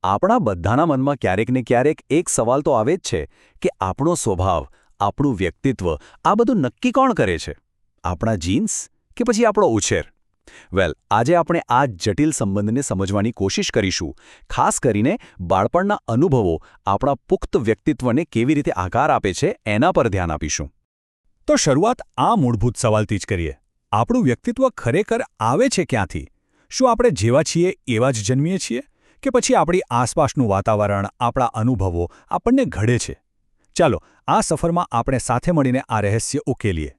આપણા બધાના મનમાં ક્યારેક ને ક્યારેક એક સવાલ તો આવે જ છે કે આપણો સ્વભાવ, આપણું વ્યક્તિત્વ આ બધું નક્કી કોણ કરે છે? આપણા જીન્સ કે પછી આપણો ઉછેર? આજે આપણે આ જટિલ સંબંધને સમજવાની કોશિશ કરીશું, ખાસ કરીને બાળપણના અનુભવો આપણા પુખ્ત વ્યક્તિત્વને કેવી રીતે આકાર આપે છે એના પર ધ્યાન આપીશું. તો શરૂઆત આ મૂળભૂત સવાલથી જ કરીએ. આપણું વ્યક્તિત્વ ખરેખર આવે છે ક્યાંથી? શું આપણે જેવા છીએ એવા જ જન્મીએ છીએ? કે પછી આપણી આસપાસનું વાતાવરણ, આપણા અનુભવો આપણને ઘડે છે? ચાલો, આ સફરમાં આપણે સાથે મળીને આ રહસ્ય ઉકેલીએ.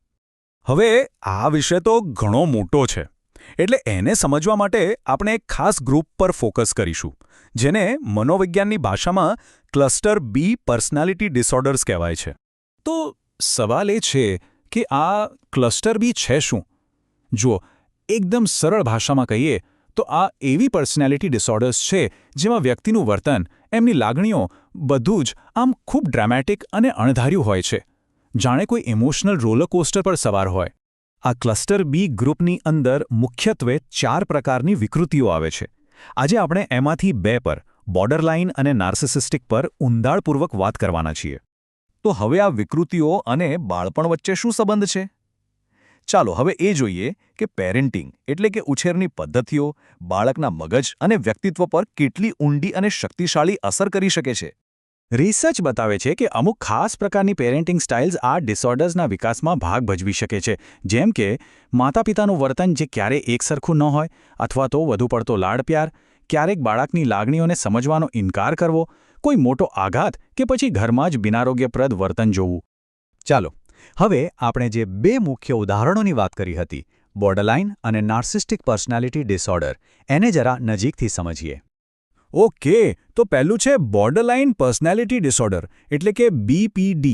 હવે આ વિષય તો ઘણો મોટો છે, એટલે એને સમજવા માટે આપણે એક ખાસ ગ્રુપ પર ફોકસ કરીશું, જેને મનોવિજ્ઞાનની ભાષામાં ક્લસ્ટર બી પર્સનાલિટી ડિસઓર્ડર્સ કહેવાય છે. તો સવાલ એ છે કે આ ક્લસ્ટર બી છે શું? જુઓ, એકદમ સરળ ભાષામાં કહીએ તો આ એવી પર્સનાલિટી ડિસઓર્ડર્સ છે જેમાં વ્યક્તિનું વર્તન, એમની લાગણીઓ બધું જ આમ ખૂબ ડ્રામેટિક અને અણધાર્યું હોય છે, જાણે કોઈ ઇમોશનલ રોલરકોસ્ટર પર સવાર હોય. આ ક્લસ્ટર બી ગ્રુપની અંદર મુખ્યત્વે 4 પ્રકારની વિકૃતિઓ આવે છે. આજે આપણે એમાંથી 2 પર, બોર્ડરલાઇન અને નાર્સિસિસ્ટિક પર ઊંડાણપૂર્વક વાત કરવાના છીએ. તો હવે આ વિકૃતિઓ અને બાળપણ વચ્ચે શું સંબંધ છે? ચાલો હવે એ જોઈએ કે પેરેન્ટિંગ એટલે કે ઉછેરની પદ્ધતિઓ બાળકના મગજ અને વ્યક્તિત્વ પર કેટલી ઊંડી અને શક્તિશાળી અસર કરી શકે છે. રિસર્ચ બતાવે છે કે અમુક ખાસ પ્રકારની પેરેન્ટિંગ સ્ટાઇલ્સ આ ડિસઓર્ડર્સના વિકાસમાં ભાગ ભજવી શકે છે, જેમ કે માતાપિતાનું વર્તન જે ક્યારેય એકસરખું ન હોય, અથવા તો વધુ પડતો લાડ પ્યાર, ક્યારેક બાળકની લાગણીઓને સમજવાનો ઇનકાર કરવો, કોઈ મોટો આઘાત કે પછી ઘરમાં જ બિનારોગ્યપ્રદ વર્તન જોવું. ચાલો હવે આપણે જે 2 મુખ્ય ઉદાહરણોની વાત કરી હતી, બોર્ડરલાઇન અને નાર્સિસ્ટિક પર્સનાલિટી ડિસઓર્ડર, એને જરા નજીકથી સમજીએ. ઓકે, તો પહેલું છે બોર્ડરલાઇન પર્સનાલિટી ડિસઓર્ડર એટલે કે BPD.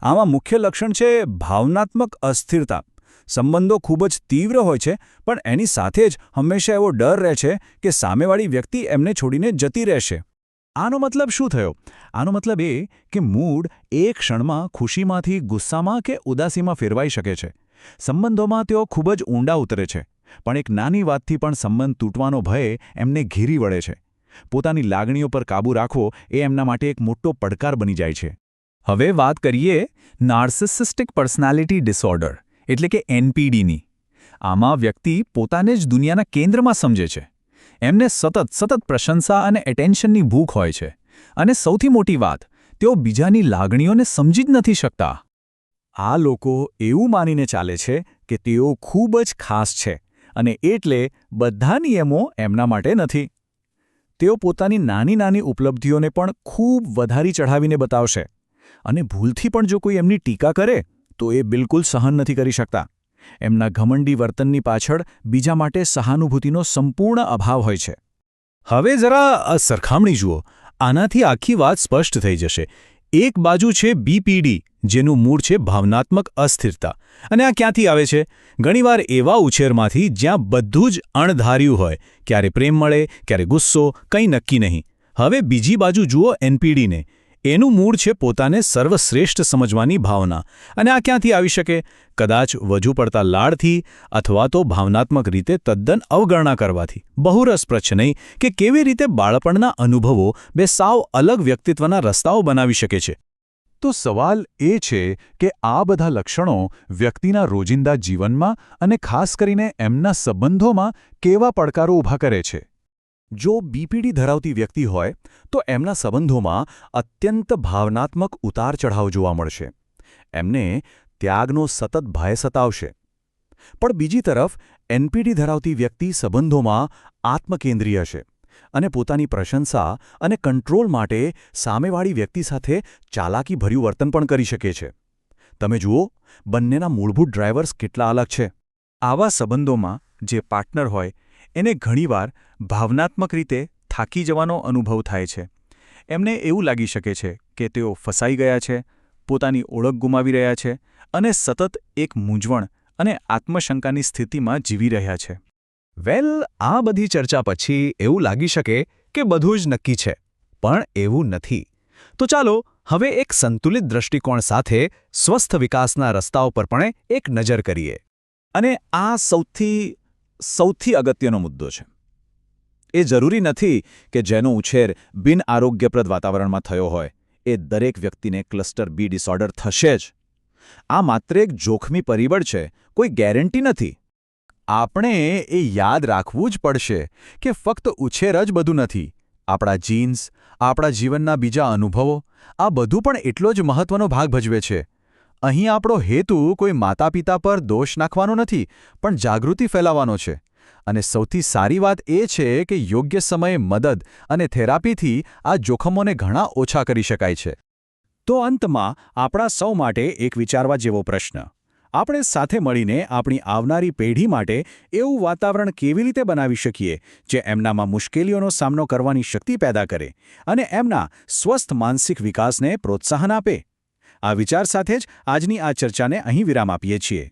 આમાં મુખ્ય લક્ષણ છે ભાવનાત્મક અસ્થિરતા. સંબંધો ખૂબ જ તીવ્ર હોય છે, પણ એની સાથે જ હંમેશા એવો ડર રહે છે કે સામેવાળી વ્યક્તિ એમને છોડીને જતી રહેશે. આનો મતલબ શું થયો? આનો મતલબ એ કે મૂડ એક ક્ષણમાં ખુશીમાંથી ગુસ્સામાં કે ઉદાસીમાં ફેરવાઈ શકે છે. સંબંધોમાં તેઓ ખૂબ જ ઊંડા ઉતરે છે, પણ એક નાની વાતથી પણ સંબંધ તૂટવાનો ભય એમને ઘેરી વળે છે. પોતાની લાગણીઓ પર કાબૂ રાખવો એ એમના માટે એક મોટો પડકાર બની જાય છે. હવે વાત કરીએ નાર્સિસિસ્ટિક પર્સનાલિટી ડિસઓર્ડર એટલે કે NPDની. આમાં વ્યક્તિ પોતાને જ દુનિયાના કેન્દ્રમાં સમજે છે. એમને સતત પ્રશંસા અને એટેન્શનની ભૂખ હોય છે, અને સૌથી મોટી વાત, તેઓ બીજાની લાગણીઓને સમજી જ નથી શકતા. આ લોકો એવું માનીને ચાલે છે કે તેઓ ખૂબ જ ખાસ છે અને એટલે બધા નિયમો એમના માટે નથી. તેઓ પોતાની નાની ઉપલબ્ધિઓને પણ ખૂબ વધારી ચઢાવીને બતાવશે, અને ભૂલથી પણ જો કોઈ એમની ટીકા કરે તો એ બિલકુલ સહન નથી કરી શકતા. એમના ઘમંડી વર્તનની પાછળ બીજા માટે સહાનુભૂતિનો સંપૂર્ણ અભાવ હોય છે. હવે જરા સરખામણી જુઓ, આનાથી આખી વાત સ્પષ્ટ થઈ જશે. એક બાજુ છે BPD, જેનું મૂળ છે ભાવનાત્મક અસ્થિરતા. અને આ ક્યાંથી આવે છે? ઘણીવાર એવા ઉછેરમાંથી જ્યાં બધું જ અણધાર્યું હોય, ક્યારે પ્રેમ મળે, ક્યારે ગુસ્સો, કંઈ નક્કી નહીં. હવે બીજી બાજુ જુઓ NPDને. એનું મૂળ છે પોતાને સર્વશ્રેષ્ઠ સમજવાની ભાવના. અને આ ક્યાંથી આવી શકે? કદાચ વધુ પડતા લાડથી, અથવા તો ભાવનાત્મક રીતે તદ્દન અવગણના કરવાથી. બહુ રસપ્રદ છે નહીં કે કેવી રીતે બાળપણના અનુભવો 2 સાવ અલગ વ્યક્તિત્વના રસ્તાઓ બનાવી શકે છે. તો સવાલ એ છે કે આ બધા લક્ષણો વ્યક્તિના રોજિંદા જીવનમાં અને ખાસ કરીને એમના સંબંધોમાં કેવા પડકારો ઊભા કરે છે? જો BPD ધરાવતી વ્યક્તિ હોય તો એમના સંબંધોમાં અત્યંત ભાવનાત્મક ઉતાર-ચઢાવ જોવા મળશે. એમને ત્યાગનો સતત ભય સતાવશે. પણ બીજી તરફ NPD ધરાવતી વ્યક્તિ સંબંધોમાં આત્મકેન્દ્રીય છે અને પોતાની પ્રશંસા અને કંટ્રોલ માટે સામેવાળી વ્યક્તિ સાથે ચાલાકીભર્યું વર્તન પણ કરી શકે છે. તમે જુઓ, બંનેના મૂળભૂત ડ્રાઈવર્સ કેટલા અલગ છે. આવા સંબંધોમાં જે પાર્ટનર હોય એને ઘણીવાર ભાવનાત્મક રીતે થાકી જવાનો અનુભવ થાય છે. એમને એવું લાગી શકે છે કે તેઓ ફસાઈ ગયા છે, પોતાની ઓળખ ગુમાવી રહ્યા છે અને સતત એક મૂંઝવણ અને આત્મશંકાની સ્થિતિમાં જીવી રહ્યા છે. આ બધી ચર્ચા પછી એવું લાગી શકે કે બધું જ નક્કી છે, પણ એવું નથી. તો ચાલો હવે એક સંતુલિત દૃષ્ટિકોણ સાથે સ્વસ્થ વિકાસના રસ્તાઓ પર પણ એક નજર કરીએ. અને આ સૌથી અગત્યનો મુદ્દો છે. એ જરૂરી નથી કે જેનો ઉછેર બિન આરોગ્યપ્રદ વાતાવરણમાં થયો હોય એ દરેક વ્યક્તિને ક્લસ્ટર બી ડિસઓર્ડર થશે જ. આ માત્ર એક જોખમી પરિબળ છે, કોઈ ગેરંટી નથી. આપણે એ યાદ રાખવું જ પડશે કે ફક્ત ઉછેર જ બધું નથી. આપણા જીન્સ, આપણા જીવનના બીજા અનુભવો, આ બધું પણ એટલો જ મહત્વનો ભાગ ભજવે છે. અહીં આપણો હેતુ કોઈ માતાપિતા પર દોષ નાખવાનો નથી, પણ જાગૃતિ ફેલાવવાનો છે. અને સૌથી સારી વાત એ છે કે યોગ્ય સમયે મદદ અને થેરાપીથી આ જોખમોને ઘણા ઓછા કરી શકાય છે. તો અંતમાં આપણા સૌ માટે એક વિચારવા જેવો પ્રશ્ન: આપણે સાથે મળીને આપણી આવનારી પેઢી માટે એવું વાતાવરણ કેવી રીતે બનાવી શકીએ જે એમનામાં મુશ્કેલીઓનો સામનો કરવાની શક્તિ પેદા કરે અને એમના સ્વસ્થ માનસિક વિકાસને પ્રોત્સાહન આપે? આ વિચાર સાથે જ આજની આ ચર્ચાને અહીં વિરામ આપીએ છીએ.